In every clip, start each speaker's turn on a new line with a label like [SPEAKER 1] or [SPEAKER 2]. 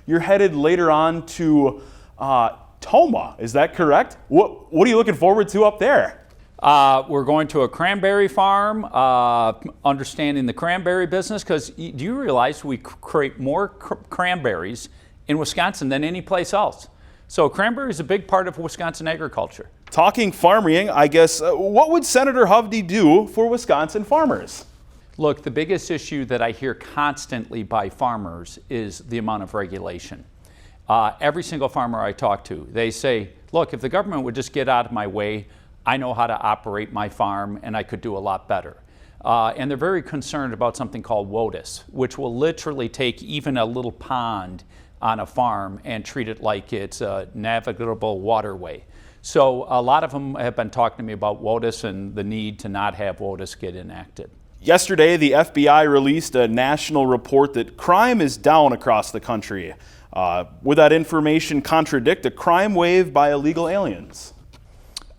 [SPEAKER 1] you're headed later on to Toma. Is that correct? What are you looking forward to up there?
[SPEAKER 2] We're going to a cranberry farm, understanding the cranberry business, because do you realize we create more cranberries in Wisconsin than any place else? So cranberry is a big part of Wisconsin agriculture.
[SPEAKER 1] Talking farming, I guess, what would Senator Hovde do for Wisconsin farmers?
[SPEAKER 2] Look, the biggest issue that I hear constantly by farmers is the amount of regulation. Every single farmer I talk to, they say, look, if the government would just get out of my way, I know how to operate my farm and I could do a lot better. And they're very concerned about something called WXOW, which will literally take even a little pond on a farm and treat it like it's a navigable waterway. So a lot of them have been talking to me about WXOW and the need to not have WXOW get enacted.
[SPEAKER 1] Yesterday, the FBI released a national report that crime is down across the country. Would that information contradict a crime wave by illegal aliens?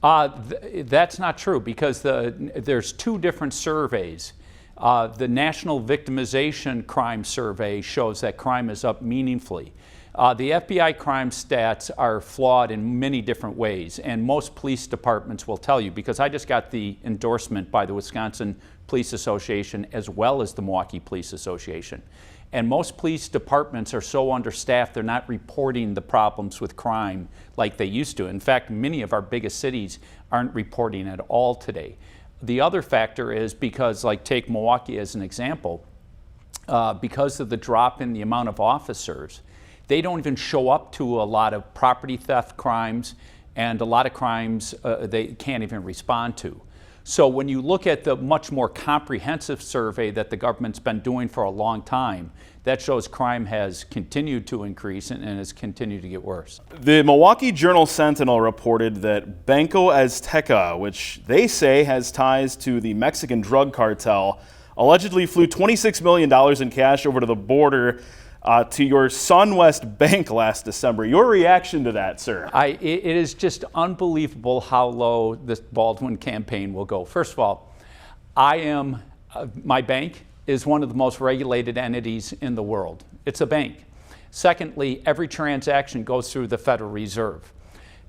[SPEAKER 2] That's not true, because there's two different surveys. The National Victimization Crime Survey shows that crime is up meaningfully. The FBI crime stats are flawed in many different ways, and most police departments will tell you, because I just got the endorsement by the Wisconsin Police Association as well as the Milwaukee Police Association. And most police departments are so understaffed, they're not reporting the problems with crime like they used to. In fact, many of our biggest cities aren't reporting at all today. The other factor is because, like, take Milwaukee as an example, because of the drop in the amount of officers, they don't even show up to a lot of property theft crimes, and a lot of crimes they can't even respond to. So when you look at the much more comprehensive survey that the government's been doing for a long time, that shows crime has continued to increase and has continued to get worse.
[SPEAKER 1] The Milwaukee Journal-Sentinel reported that Banco Azteca, which they say has ties to the Mexican drug cartel, allegedly flew $26 million in cash over to the border to your SunWest Bank last December. Your reaction to that, sir?
[SPEAKER 2] It is just unbelievable how low this Baldwin campaign will go. First of all, my bank is one of the most regulated entities in the world. It's a bank. Secondly, every transaction goes through the Federal Reserve.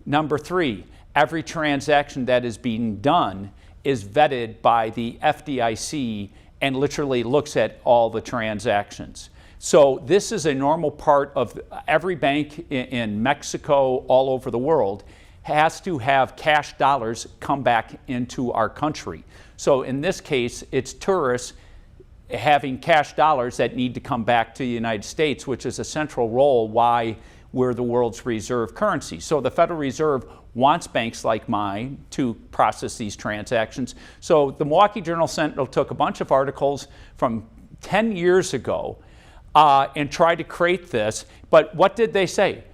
[SPEAKER 2] Number three, every transaction that is being done is vetted by the FDIC and literally looks at all the transactions. So this is a normal part of every bank in Mexico, all over the world, has to have cash dollars come back into our country. So in this case, it's tourists having cash dollars that need to come back to the United States, which is a central role why we're the world's reserve currency. So the Federal Reserve wants banks like mine to process these transactions. So the Milwaukee Journal-Sentinel took a bunch of articles from 10 years ago and tried to create this. But what did they say?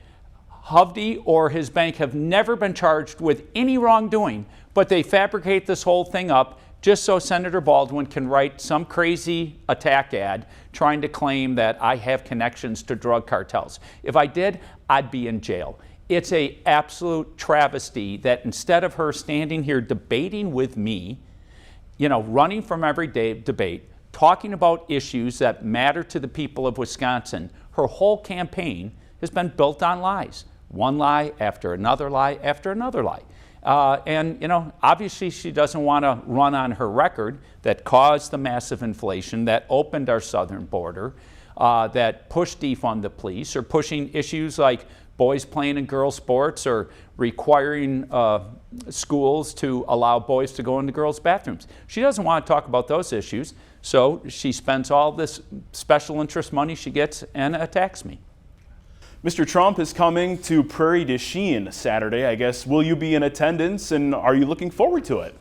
[SPEAKER 2] Hovde or his bank have never been charged with any wrongdoing, but they fabricate this whole thing up just so Senator Baldwin can write some crazy attack ad trying to claim that I have connections to drug cartels. If I did, I'd be in jail. It's an absolute travesty that instead of her standing here debating with me, running from every day debate, talking about issues that matter to the people of Wisconsin, her whole campaign has been built on lies. One lie after another lie after another lie. Obviously she doesn't want to run on her record that caused the massive inflation, that opened our southern border, that pushed defund the police, or pushing issues like boys playing in girls' sports, or requiring schools to allow boys to go into girls' bathrooms. She doesn't want to talk about those issues, so she spends all this special interest money she gets and attacks me.
[SPEAKER 1] Mr. Trump is coming to Prairie du Chien Saturday. I guess, will you be in attendance, and are you looking forward to it?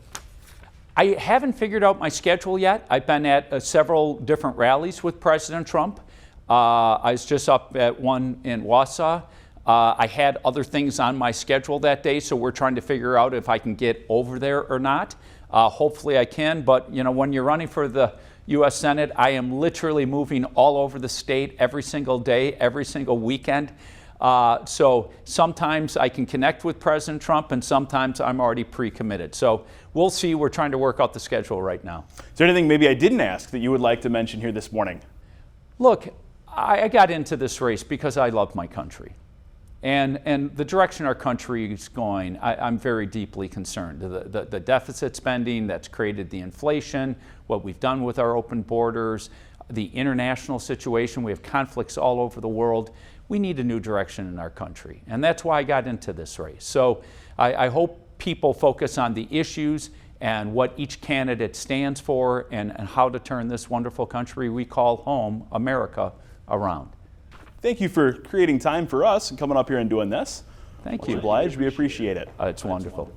[SPEAKER 2] I haven't figured out my schedule yet. I've been at several different rallies with President Trump. I was just up at one in Wausau. I had other things on my schedule that day, so we're trying to figure out if I can get over there or not. Hopefully I can, but when you're running for the U.S. Senate, I am literally moving all over the state every single day, every single weekend. So sometimes I can connect with President Trump, and sometimes I'm already pre-committed. So we'll see. We're trying to work out the schedule right now.
[SPEAKER 1] Is there anything maybe I didn't ask that you would like to mention here this morning?
[SPEAKER 2] Look, I got into this race because I love my country. And the direction our country is going, I'm very deeply concerned. The deficit spending that's created the inflation, what we've done with our open borders, the international situation, we have conflicts all over the world. We need a new direction in our country. And that's why I got into this race. So I hope people focus on the issues and what each candidate stands for and how to turn this wonderful country we call home, America, around.
[SPEAKER 1] Thank you for creating time for us and coming up here and doing this.
[SPEAKER 2] Thank you.
[SPEAKER 1] Much obliged. We appreciate it.
[SPEAKER 2] It's wonderful.